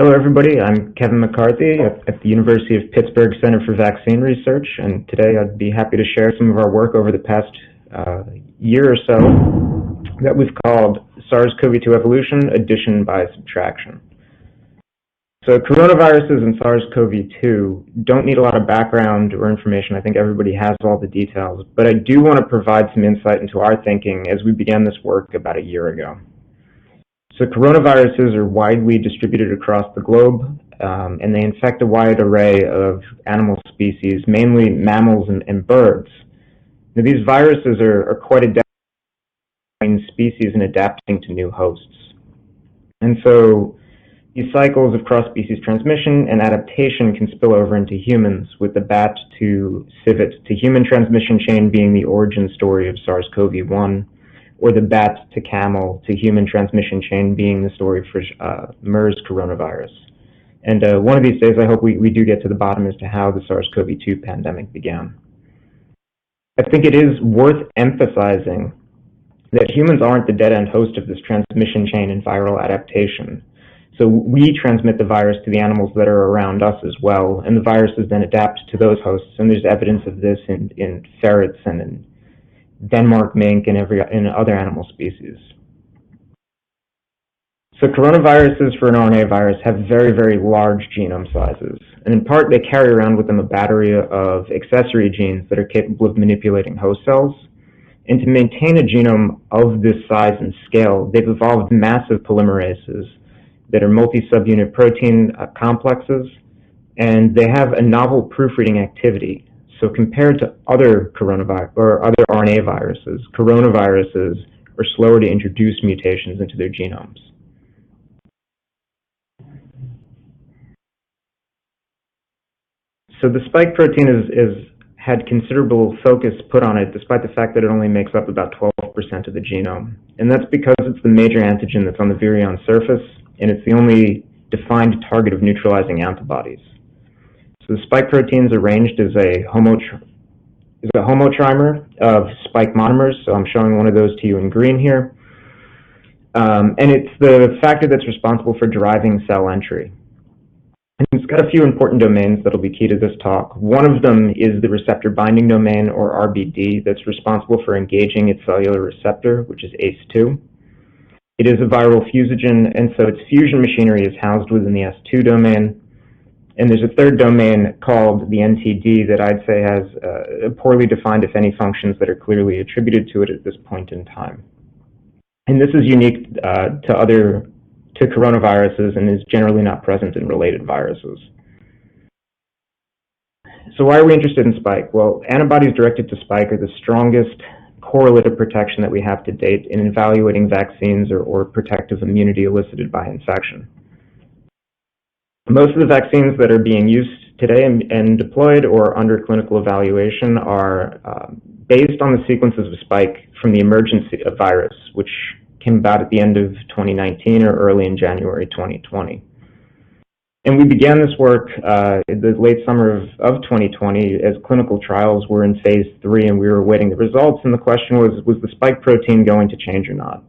Hello, everybody. I'm Kevin McCarthy at the University of Pittsburgh Center for Vaccine Research, and today I'd be happy to share some of our work over the past year or so that we've called SARS-CoV-2 Evolution, Addition by Subtraction. So coronaviruses and SARS-CoV-2 don't need a lot of background or information. I think everybody has all the details, but I do want to provide some insight into our thinking as we began this work about a year ago. So coronaviruses are widely distributed across the globe, and they infect a wide array of animal species, mainly mammals and birds. Now, these viruses are quite adept in species and adapting to new hosts. And so these cycles of cross-species transmission and adaptation can spill over into humans, with the bat to civet to human transmission chain being the origin story of SARS-CoV-1, or the bat to camel to human transmission chain being the story for MERS coronavirus. And one of these days, I hope we do get to the bottom as to how the SARS-CoV-2 pandemic began. I think it is worth emphasizing that humans aren't the dead-end host of this transmission chain and viral adaptation. So we transmit the virus to the animals that are around us as well, and the viruses then adapt to those hosts, and there's evidence of this in ferrets and in Denmark mink and other animal species. So coronaviruses for an RNA virus have very, very large genome sizes, and in part they carry around with them a battery of accessory genes that are capable of manipulating host cells. And to maintain a genome of this size and scale, they've evolved massive polymerases that are multi-subunit protein complexes, and they have a novel proofreading activity. So compared to other coronavirus or other RNA viruses, coronaviruses are slower to introduce mutations into their genomes. So the spike protein is had considerable focus put on it, despite the fact that it only makes up about 12% of the genome. And that's because it's the major antigen that's on the virion surface, and it's the only defined target of neutralizing antibodies. So the spike proteins are arranged as a homotrimer of spike monomers, so I'm showing one of those to you in green here. And it's the factor that's responsible for driving cell entry. And it's got a few important domains that'll be key to this talk. One of them is the receptor binding domain, or RBD, that's responsible for engaging its cellular receptor, which is ACE2. It is a viral fusogen, and so its fusion machinery is housed within the S2 domain. And there's a third domain called the NTD that I'd say has poorly defined, if any, functions that are clearly attributed to it at this point in time. And this is unique to coronaviruses and is generally not present in related viruses. So why are we interested in spike? Well, antibodies directed to spike are the strongest correlative protection that we have to date in evaluating vaccines or protective immunity elicited by infection. Most of the vaccines that are being used today and deployed or under clinical evaluation are based on the sequences of spike from the emergence virus, which came about at the end of 2019 or early in January 2020. And we began this work in the late summer of 2020 as clinical trials were in phase 3 and we were awaiting the results, and the question was the spike protein going to change or not?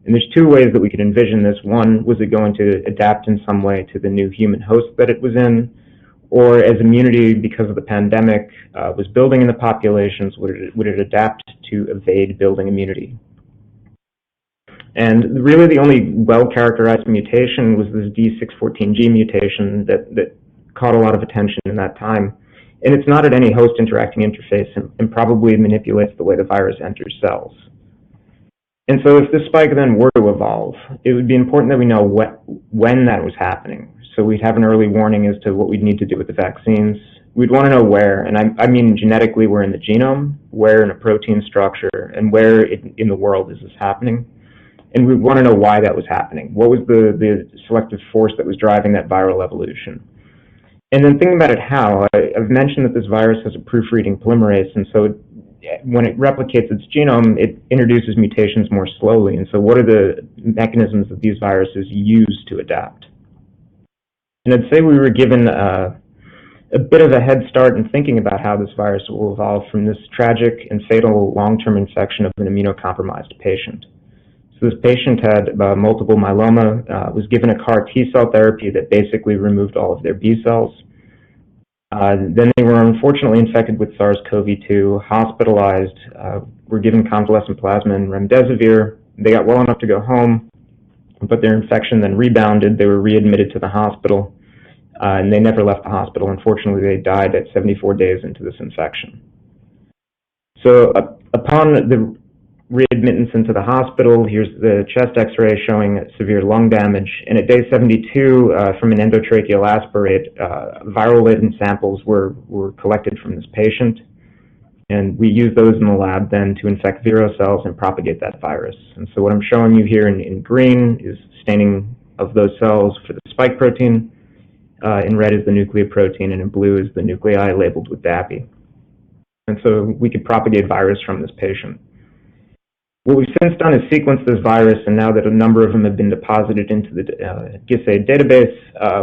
And there's two ways that we could envision this. One, was it going to adapt in some way to the new human host that it was in? Or as immunity, because of the pandemic, was building in the populations, would it adapt to evade building immunity? And really the only well-characterized mutation was this D614G mutation that caught a lot of attention in that time. And it's not at any host interacting interface and probably manipulates the way the virus enters cells. And so if this spike then were to evolve, it would be important that we know when that was happening. So we'd have an early warning as to what we'd need to do with the vaccines. We'd want to know where, and I mean genetically where in the genome, where in a protein structure, and where in the world is this happening. And we want to know why that was happening. What was the selective force that was driving that viral evolution? And then thinking about it how, I've mentioned that this virus has a proofreading polymerase, and so when it replicates its genome, it introduces mutations more slowly. And so what are the mechanisms that these viruses use to adapt? And I'd say we were given a bit of a head start in thinking about how this virus will evolve from this tragic and fatal long-term infection of an immunocompromised patient. So this patient had multiple myeloma, was given a CAR T-cell therapy that basically removed all of their B cells. Then they were unfortunately infected with SARS-CoV-2, hospitalized, were given convalescent plasma and remdesivir. They got well enough to go home, but their infection then rebounded. They were readmitted to the hospital, and they never left the hospital. Unfortunately, they died at 74 days into this infection. So upon the readmittance into the hospital, here's the chest x-ray showing severe lung damage. And at day 72, from an endotracheal aspirate, viral latent samples were collected from this patient. And we used those in the lab then to infect viro cells and propagate that virus. And so what I'm showing you here in green is staining of those cells for the spike protein. In red is the nucleoprotein, and in blue is the nuclei labeled with DAPI. And so we could propagate virus from this patient. What we've since done is sequence this virus, and now that a number of them have been deposited into the GISAID database,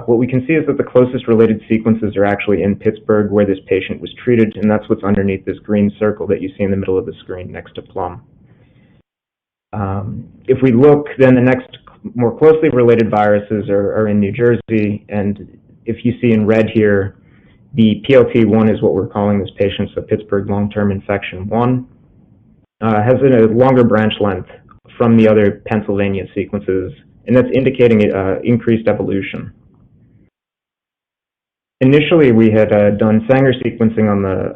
what we can see is that the closest related sequences are actually in Pittsburgh, where this patient was treated, and that's what's underneath this green circle that you see in the middle of the screen next to Plum. If we look, then the next more closely related viruses are in New Jersey, and if you see in red here, the PLT1 is what we're calling this patient, so Pittsburgh long-term infection 1. Has a longer branch length from the other Pennsylvania sequences, and that's indicating increased evolution. Initially, we had done Sanger sequencing on the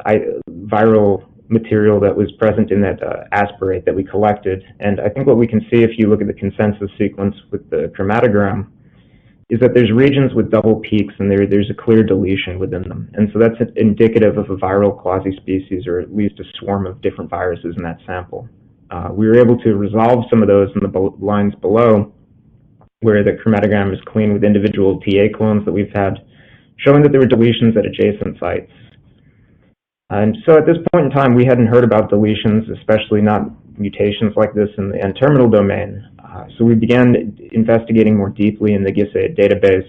viral material that was present in that aspirate that we collected, and I think what we can see if you look at the consensus sequence with the chromatogram is that there's regions with double peaks, and there's a clear deletion within them. And so that's indicative of a viral quasi-species, or at least a swarm of different viruses in that sample. We were able to resolve some of those in the lines below, where the chromatogram is clean with individual TA clones that we've had, showing that there were deletions at adjacent sites. And so at this point in time, we hadn't heard about deletions, especially not mutations like this in the N-terminal domain. So we began investigating more deeply in the GISAID database,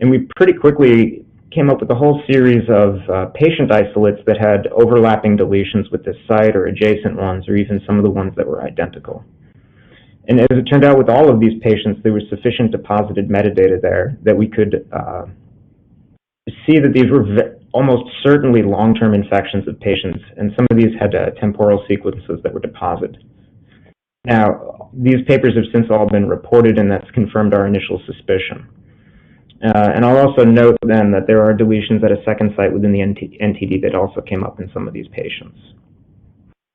and we pretty quickly came up with a whole series of patient isolates that had overlapping deletions with this site or adjacent ones, or even some of the ones that were identical. And as it turned out, with all of these patients, there was sufficient deposited metadata there that we could see that these were almost certainly long-term infections of patients, and some of these had temporal sequences that were deposited. Now, these papers have since all been reported, and that's confirmed our initial suspicion. And I'll also note then that there are deletions at a second site within the NTD that also came up in some of these patients.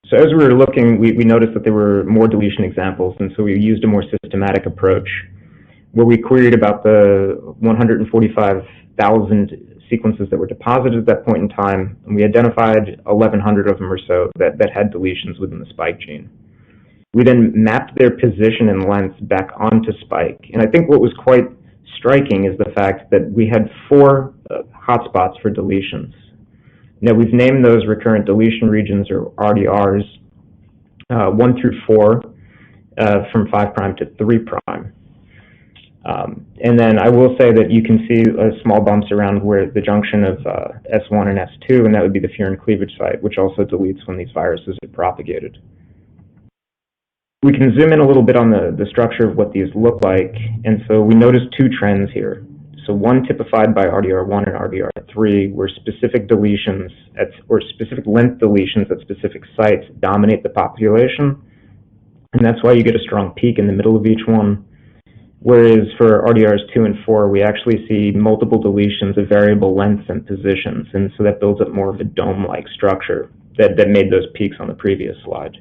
So as we were looking, we noticed that there were more deletion examples, and so we used a more systematic approach where we queried about the 145,000 sequences that were deposited at that point in time, and we identified 1,100 of them or so that had deletions within the spike gene. We then mapped their position and length back onto spike, and I think what was quite striking is the fact that we had 4 hotspots for deletions. Now, we've named those recurrent deletion regions, or RDRs, 1 through 4, from 5' to 3'. And then I will say that you can see small bumps around where the junction of S1 and S2, and that would be the furin cleavage site, which also deletes when these viruses are propagated. We can zoom in a little bit on the structure of what these look like, and so we noticed 2 trends here. So one typified by RDR1 and RDR3, where specific deletions or specific length deletions at specific sites dominate the population, and that's why you get a strong peak in the middle of each one. Whereas for RDRs 2 and 4, we actually see multiple deletions of variable lengths and positions, and so that builds up more of a dome-like structure that made those peaks on the previous slide.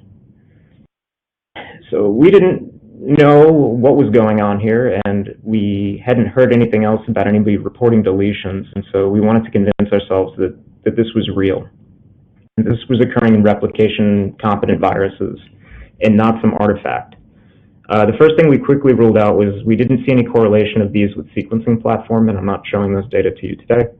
So we didn't know what was going on here, and we hadn't heard anything else about anybody reporting deletions, and so we wanted to convince ourselves that this was real. And this was occurring in replication-competent viruses and not some artifact. The first thing we quickly ruled out was we didn't see any correlation of these with sequencing platform, and I'm not showing those data to you today.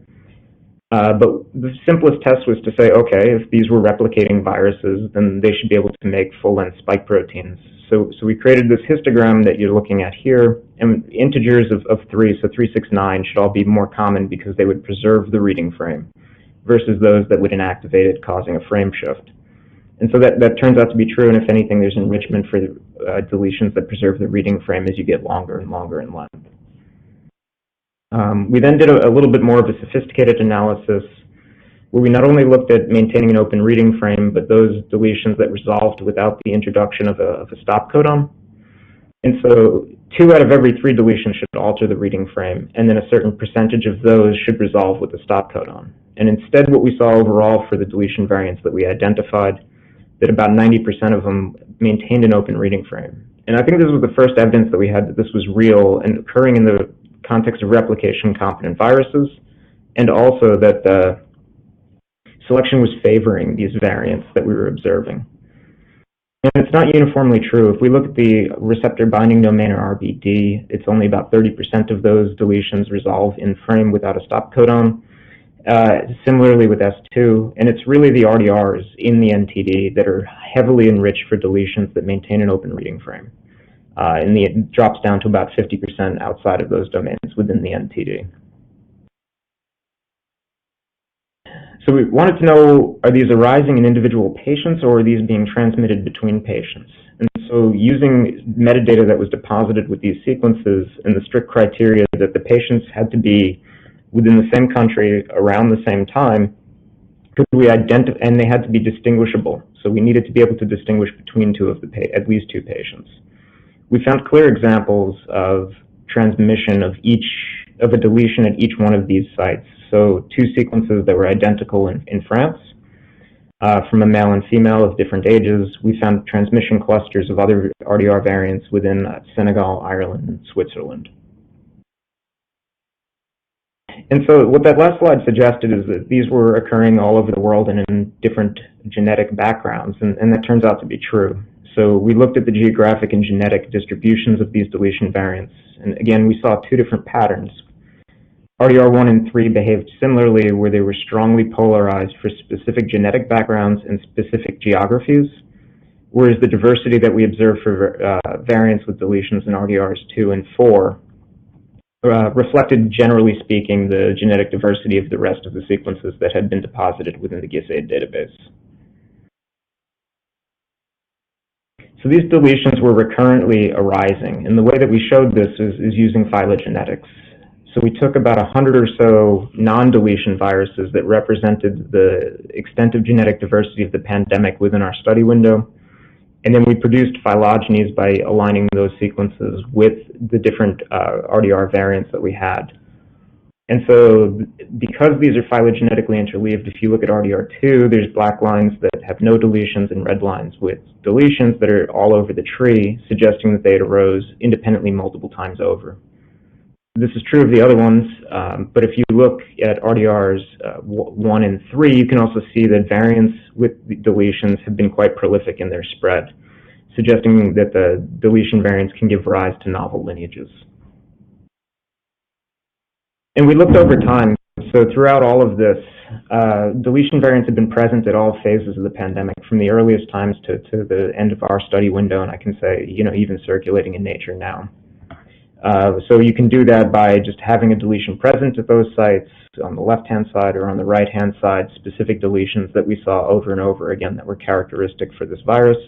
But the simplest test was to say, okay, if these were replicating viruses, then they should be able to make full-length spike proteins. So we created this histogram that you're looking at here, and integers of 3, so 3, 6, 9, should all be more common because they would preserve the reading frame versus those that would inactivate it, causing a frame shift. And so that turns out to be true, and if anything, there's enrichment for deletions that preserve the reading frame as you get longer and longer in length. We then did a little bit more of a sophisticated analysis where we not only looked at maintaining an open reading frame, but those deletions that resolved without the introduction of a stop codon. And so 2 out of every 3 deletions should alter the reading frame, and then a certain percentage of those should resolve with a stop codon. And instead, what we saw overall for the deletion variants that we identified, that about 90% of them maintained an open reading frame. And I think this was the first evidence that we had that this was real and occurring in the context of replication-competent viruses, and also that the selection was favoring these variants that we were observing. And it's not uniformly true. If we look at the receptor binding domain, or RBD, it's only about 30% of those deletions resolve in frame without a stop codon. Similarly with S2, and it's really the RDRs in the NTD that are heavily enriched for deletions that maintain an open reading frame. And it drops down to about 50% outside of those domains within the NTD. So we wanted to know, are these arising in individual patients, or are these being transmitted between patients? And so using metadata that was deposited with these sequences and the strict criteria that the patients had to be within the same country around the same time, could we identify, and they had to be distinguishable. So we needed to be able to distinguish between at least 2 patients. We found clear examples of transmission of a deletion at each one of these sites. So 2 sequences that were identical in France, from a male and female of different ages. We found transmission clusters of other RDR variants within Senegal, Ireland, and Switzerland. And so what that last slide suggested is that these were occurring all over the world and in different genetic backgrounds, and that turns out to be true. So we looked at the geographic and genetic distributions of these deletion variants, and again, we saw 2 different patterns. RDR1 and 3 behaved similarly, where they were strongly polarized for specific genetic backgrounds and specific geographies, whereas the diversity that we observed for variants with deletions in RDRs 2 and 4 reflected, generally speaking, the genetic diversity of the rest of the sequences that had been deposited within the GISAID database. So these deletions were recurrently arising, and the way that we showed this is using phylogenetics. So we took about 100 or so non-deletion viruses that represented the extent of genetic diversity of the pandemic within our study window, and then we produced phylogenies by aligning those sequences with the different RDR variants that we had. And so because these are phylogenetically interleaved, if you look at RDR2, there's black lines that have no deletions and red lines with deletions that are all over the tree, suggesting that they arose independently multiple times over. This is true of the other ones, but if you look at RDRs 1 and 3, you can also see that variants with deletions have been quite prolific in their spread, suggesting that the deletion variants can give rise to novel lineages. And we looked over time, so throughout all of this, deletion variants have been present at all phases of the pandemic, from the earliest times to the end of our study window, and I can say, even circulating in nature now. So you can do that by just having a deletion present at those sites on the left-hand side or on the right-hand side, specific deletions that we saw over and over again that were characteristic for this virus.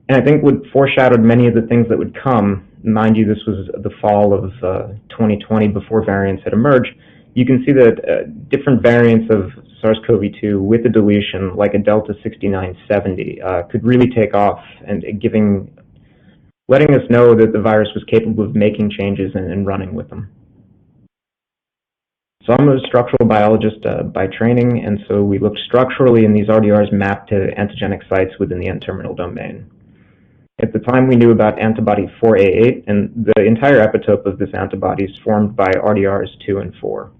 And I think what foreshadowed many of the things that would come, mind you, this was the fall of 2020 before variants had emerged, you can see that different variants of SARS-CoV-2 with a deletion, like a Delta 6970, could really take off and letting us know that the virus was capable of making changes and running with them. So I'm a structural biologist by training, and so we looked structurally, and these RDRs mapped to antigenic sites within the N-terminal domain. At the time, we knew about antibody 4A8, and the entire epitope of this antibody is formed by RDRs 2 and 4.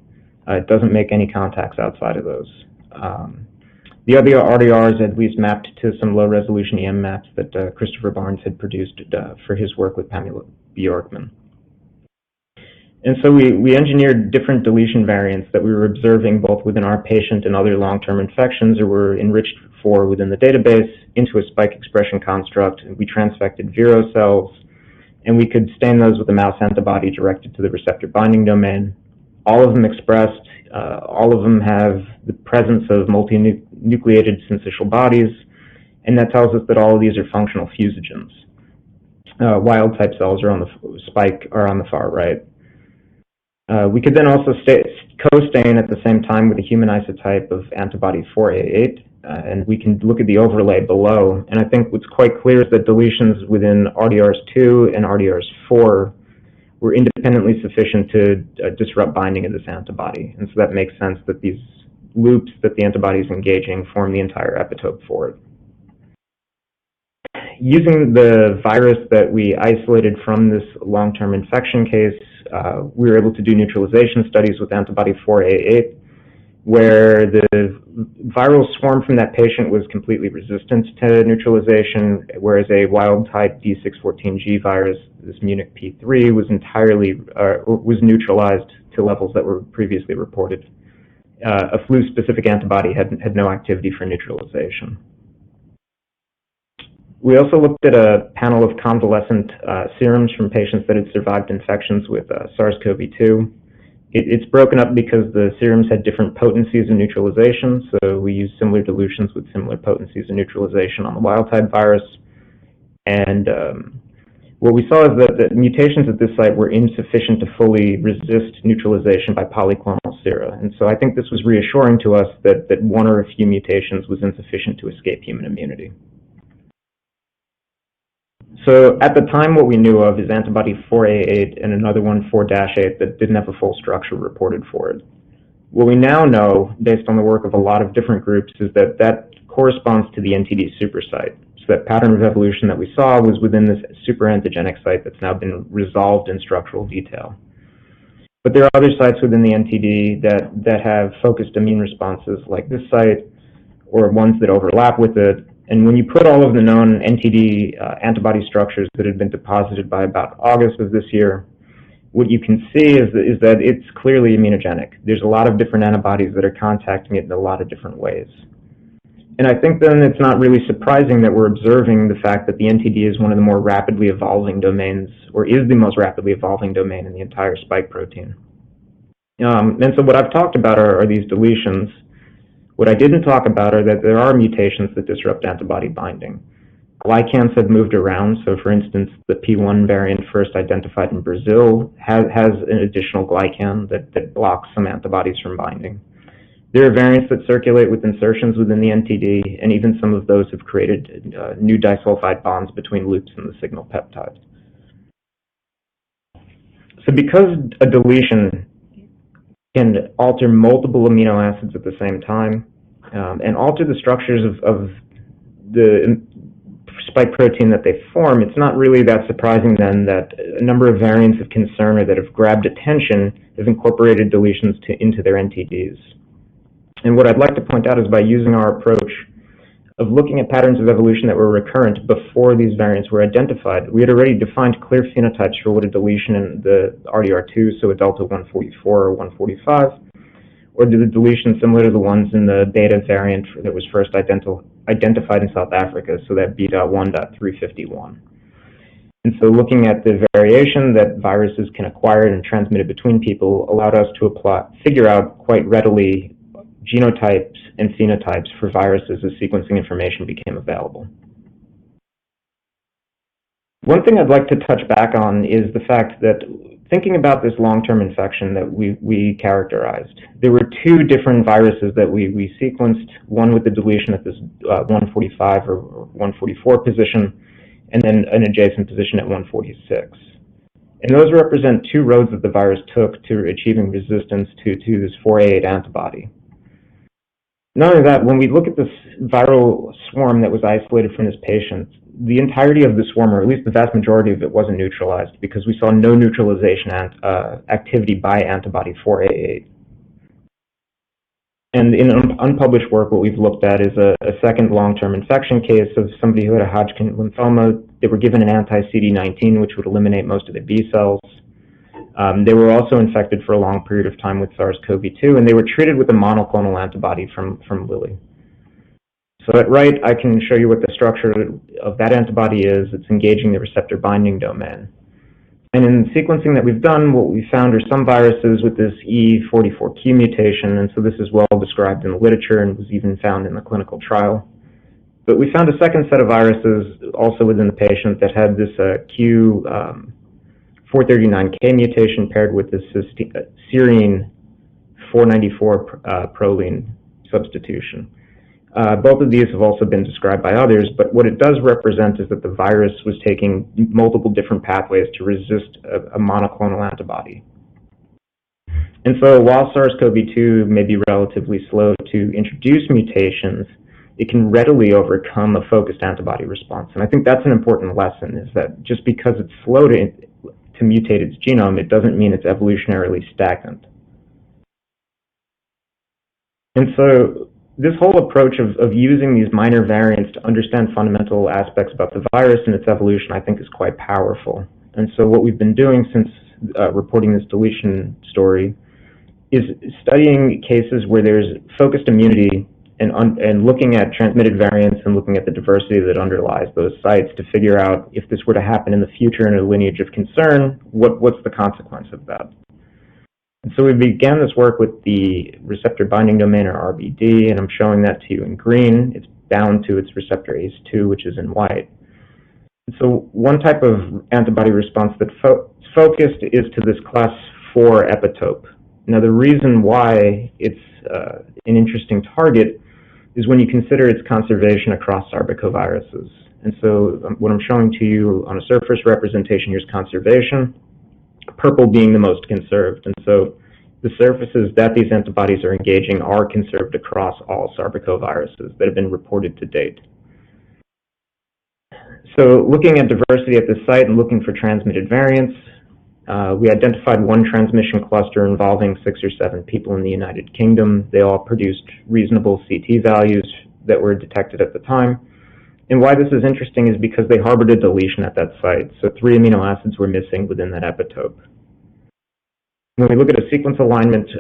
It doesn't make any contacts outside of those. The other RDRs at least mapped to some low-resolution EM maps that Christopher Barnes had produced for his work with Pamela Bjorkman. And so we engineered different deletion variants that we were observing both within our patient and other long-term infections, or were enriched for within the database, into a spike expression construct. And we transfected viro cells, and we could stain those with a mouse antibody directed to the receptor binding domain. All of them expressed, all of them have the presence of multinucleated syncytial bodies, and that tells us that all of these are functional fusogens. Wild-type cells are on the spike are on the far right. We could then also co-stain at the same time with a human isotype of antibody 4A8, and we can look at the overlay below. And I think what's quite clear is that deletions within RDRs2 and RDRs4 were independently sufficient to disrupt binding of this antibody. And so that makes sense that these loops that the antibody is engaging form the entire epitope for it. Using the virus that we isolated from this long-term infection case, we were able to do neutralization studies with antibody 4A8, where the viral swarm from that patient was completely resistant to neutralization, whereas a wild-type D614G virus, this Munich P3, was was neutralized to levels that were previously reported. A flu-specific antibody had no activity for neutralization. We also looked at a panel of convalescent serums from patients that had survived infections with SARS-CoV-2. It's broken up because the serums had different potencies of neutralization, so we used similar dilutions with similar potencies of neutralization on the wild-type virus. And what we saw is that the mutations at this site were insufficient to fully resist neutralization by polyclonal sera. And so I think this was reassuring to us that one or a few mutations was insufficient to escape human immunity. So at the time, what we knew of is antibody 4A8 and another one, 4-8, that didn't have a full structure reported for it. What we now know, based on the work of a lot of different groups, is that that corresponds to the NTD supersite. So that pattern of evolution that we saw was within this superantigenic site that's now been resolved in structural detail. But there are other sites within the NTD that have focused immune responses like this site, or ones that overlap with it. And when you put all of the known NTD antibody structures that had been deposited by about August of this year, what you can see is that it's clearly immunogenic. There's a lot of different antibodies that are contacting it in a lot of different ways. And I think then it's not really surprising that we're observing the fact that the NTD is one of the more rapidly evolving domains, or is the most rapidly evolving domain in the entire spike protein. And so what I've talked about are these deletions. What I didn't talk about are that there are mutations that disrupt antibody binding. Glycans have moved around, so for instance, the P1 variant first identified in Brazil has an additional glycan that blocks some antibodies from binding. There are variants that circulate with insertions within the NTD, and even some of those have created new disulfide bonds between loops in the signal peptide. So because a deletion can alter multiple amino acids at the same time, and alter the structures of the spike protein that they form, it's not really that surprising then that a number of variants of concern or that have grabbed attention have incorporated deletions into their NTDs. And what I'd like to point out is by using our approach of looking at patterns of evolution that were recurrent before these variants were identified, we had already defined clear phenotypes for what a deletion in the RDR2, so a delta 144 or 145, or the deletion similar to the ones in the beta variant that was first identified in South Africa, so that beta 1.351. And so looking at the variation that viruses can acquire and transmit it between people allowed us to figure out quite readily genotypes and phenotypes for viruses as sequencing information became available. One thing I'd like to touch back on is the fact that thinking about this long-term infection that we characterized, there were two different viruses that we sequenced, one with the deletion at this 145 or 144 position, and then an adjacent position at 146. And those represent two roads that the virus took to achieving resistance to this 4A8 antibody. Not only that, when we look at this viral swarm that was isolated from this patient, the entirety of the swarm, or at least the vast majority of it, wasn't neutralized because we saw no neutralization activity by antibody 4A8. And in unpublished work, what we've looked at is a second long-term infection case of somebody who had a Hodgkin lymphoma. They were given an anti-CD19, which would eliminate most of the B cells. They were also infected for a long period of time with SARS-CoV-2, and they were treated with a monoclonal antibody from Lilly. So at right, I can show you what the structure of that antibody is. It's engaging the receptor binding domain. And in the sequencing that we've done, what we found are some viruses with this E44Q mutation, and so this is well described in the literature and was even found in the clinical trial. But we found a second set of viruses also within the patient that had this Q439K mutation paired with this serine 494 proline substitution. Both of these have also been described by others, but what it does represent is that the virus was taking multiple different pathways to resist a monoclonal antibody. And so while SARS-CoV-2 may be relatively slow to introduce mutations, it can readily overcome a focused antibody response. And I think that's an important lesson, is that just because it's slow to mutate its genome, it doesn't mean it's evolutionarily stagnant. And so this whole approach of using these minor variants to understand fundamental aspects about the virus and its evolution, I think, is quite powerful. And so what we've been doing since reporting this deletion story is studying cases where there's focused immunity and looking at transmitted variants and looking at the diversity that underlies those sites to figure out if this were to happen in the future in a lineage of concern, what's the consequence of that. And so we began this work with the receptor binding domain, or RBD, and I'm showing that to you in green. It's bound to its receptor ACE2, which is in white. And so one type of antibody response that's focused is to this class 4 epitope. Now, the reason why it's an interesting target is when you consider its conservation across sarbecoviruses. And so what I'm showing to you on a surface representation here is conservation, purple being the most conserved. And so the surfaces that these antibodies are engaging are conserved across all sarbecoviruses that have been reported to date. So looking at diversity at this site and looking for transmitted variants, we identified one transmission cluster involving 6 or 7 people in the United Kingdom. They all produced reasonable CT values that were detected at the time. And why this is interesting is because they harbored a deletion at that site. So 3 amino acids were missing within that epitope. When we look at a sequence alignment,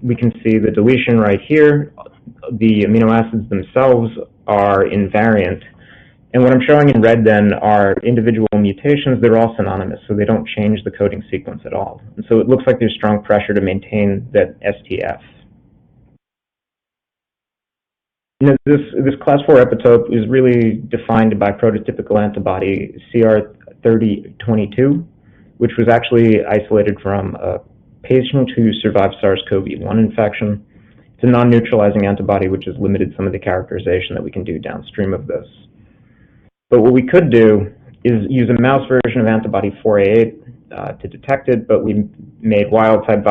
we can see the deletion right here. The amino acids themselves are invariant. And what I'm showing in red then are individual mutations that are all synonymous, so they don't change the coding sequence at all. And so it looks like there's strong pressure to maintain that STF. You know, this class 4 epitope is really defined by prototypical antibody CR3022, which was actually isolated from a patient who survived SARS-CoV-1 infection. It's a non-neutralizing antibody, which has limited some of the characterization that we can do downstream of this. But what we could do is use a mouse version of antibody 4A8 to detect it, but we made wild-type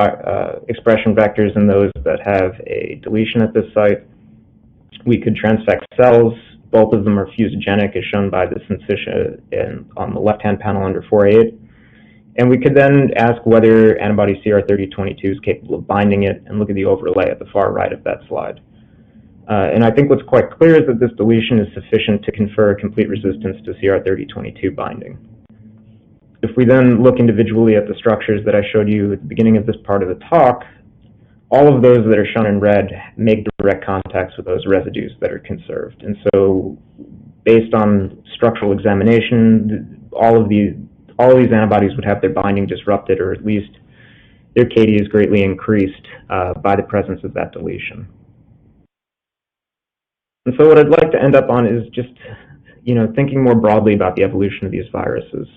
expression vectors in those that have a deletion at this site. We could transfect cells. Both of them are fusogenic, as shown by this incision on the left-hand panel under 4A8. And we could then ask whether antibody CR3022 is capable of binding it and look at the overlay at the far right of that slide. And I think what's quite clear is that this deletion is sufficient to confer complete resistance to CR3022 binding. If we then look individually at the structures that I showed you at the beginning of this part of the talk, all of those that are shown in red make direct contacts with those residues that are conserved. And so based on structural examination, all of these antibodies would have their binding disrupted, or at least their KD is greatly increased by the presence of that deletion. And so what I'd like to end up on is just, thinking more broadly about the evolution of these viruses.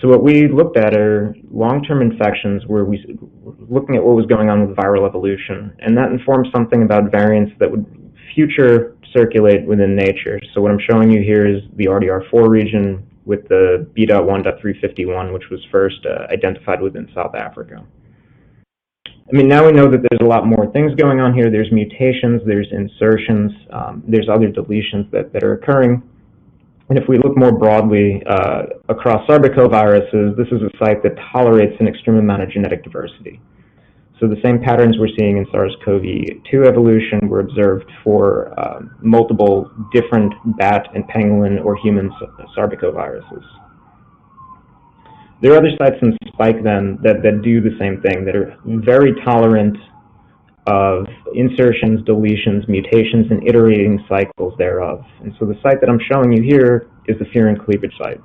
So what we looked at are long-term infections where we were looking at what was going on with viral evolution, and that informed something about variants that would future circulate within nature. So what I'm showing you here is the RDR4 region with the B.1.351, which was first identified within South Africa. I mean, now we know that there's a lot more things going on here. There's mutations, there's insertions, there's other deletions that are occurring. And if we look more broadly across sarbecoviruses, this is a site that tolerates an extreme amount of genetic diversity. So the same patterns we're seeing in SARS-CoV-2 evolution were observed for multiple different bat and pangolin or human sarbecoviruses. There are other sites in Spike then that do the same thing, that are very tolerant of insertions, deletions, mutations, and iterating cycles thereof. And so the site that I'm showing you here is the furin cleavage site.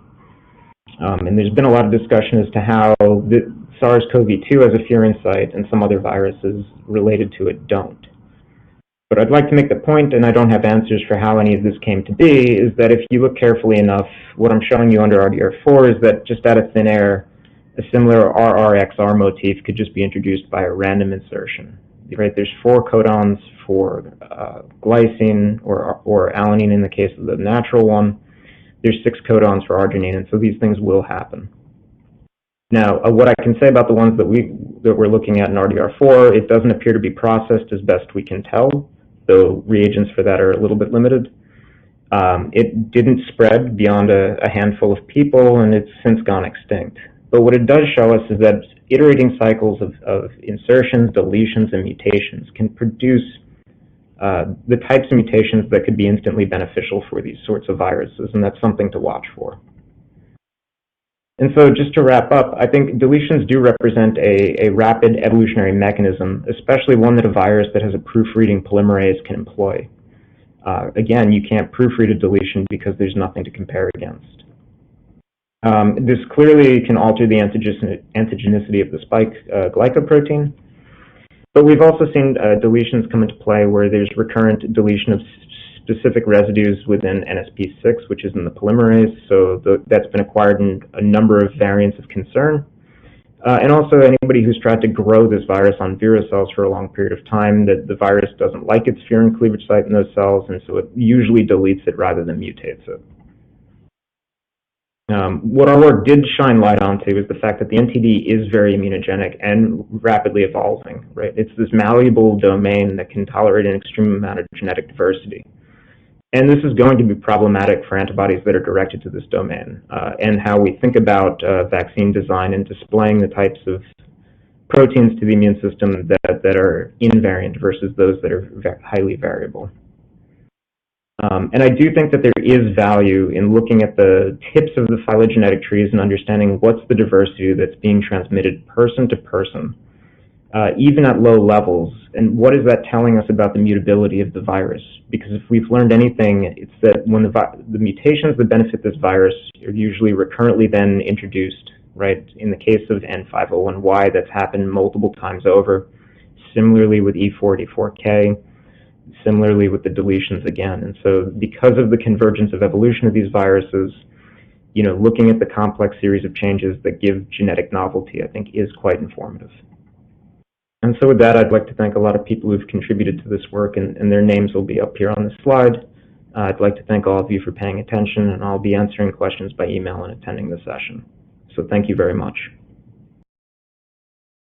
And there's been a lot of discussion as to how the SARS-CoV-2 has a furin site and some other viruses related to it don't. But I'd like to make the point, and I don't have answers for how any of this came to be, is that if you look carefully enough, what I'm showing you under RDR4 is that just out of thin air, a similar RRXR motif could just be introduced by a random insertion. Right? There's 4 codons for glycine or alanine in the case of the natural one. There's 6 codons for arginine, and so these things will happen. Now, what I can say about the ones that we're looking at in RDR4, it doesn't appear to be processed as best we can tell, though reagents for that are a little bit limited. It didn't spread beyond a handful of people, and it's since gone extinct. But what it does show us is that iterating cycles of insertions, deletions, and mutations can produce the types of mutations that could be instantly beneficial for these sorts of viruses, and that's something to watch for. And so just to wrap up, I think deletions do represent a rapid evolutionary mechanism, especially one that a virus that has a proofreading polymerase can employ. Again, you can't proofread a deletion because there's nothing to compare against. This clearly can alter the antigenicity of the spike glycoprotein, but we've also seen deletions come into play where there's recurrent deletion of specific residues within NSP6, which is in the polymerase, so that's been acquired in a number of variants of concern. And also anybody who's tried to grow this virus on vira cells for a long period of time, that the virus doesn't like its furin cleavage site in those cells, and so it usually deletes it rather than mutates it. What our work did shine light onto is the fact that the NTD is very immunogenic and rapidly evolving, right? It's this malleable domain that can tolerate an extreme amount of genetic diversity. And this is going to be problematic for antibodies that are directed to this domain, and how we think about vaccine design and displaying the types of proteins to the immune system that are invariant versus those that are highly variable. And I do think that there is value in looking at the tips of the phylogenetic trees and understanding what's the diversity that's being transmitted person to person, even at low levels, and what is that telling us about the mutability of the virus? Because if we've learned anything, it's that when the mutations that benefit this virus are usually recurrently then introduced, right? In the case of N501Y, that's happened multiple times over. Similarly with E4, E4K, similarly with the deletions again. And so because of the convergence of evolution of these viruses, looking at the complex series of changes that give genetic novelty, I think is quite informative. And so with that, I'd like to thank a lot of people who've contributed to this work, and their names will be up here on the slide. I'd like to thank all of you for paying attention, and I'll be answering questions by email and attending the session. So thank you very much.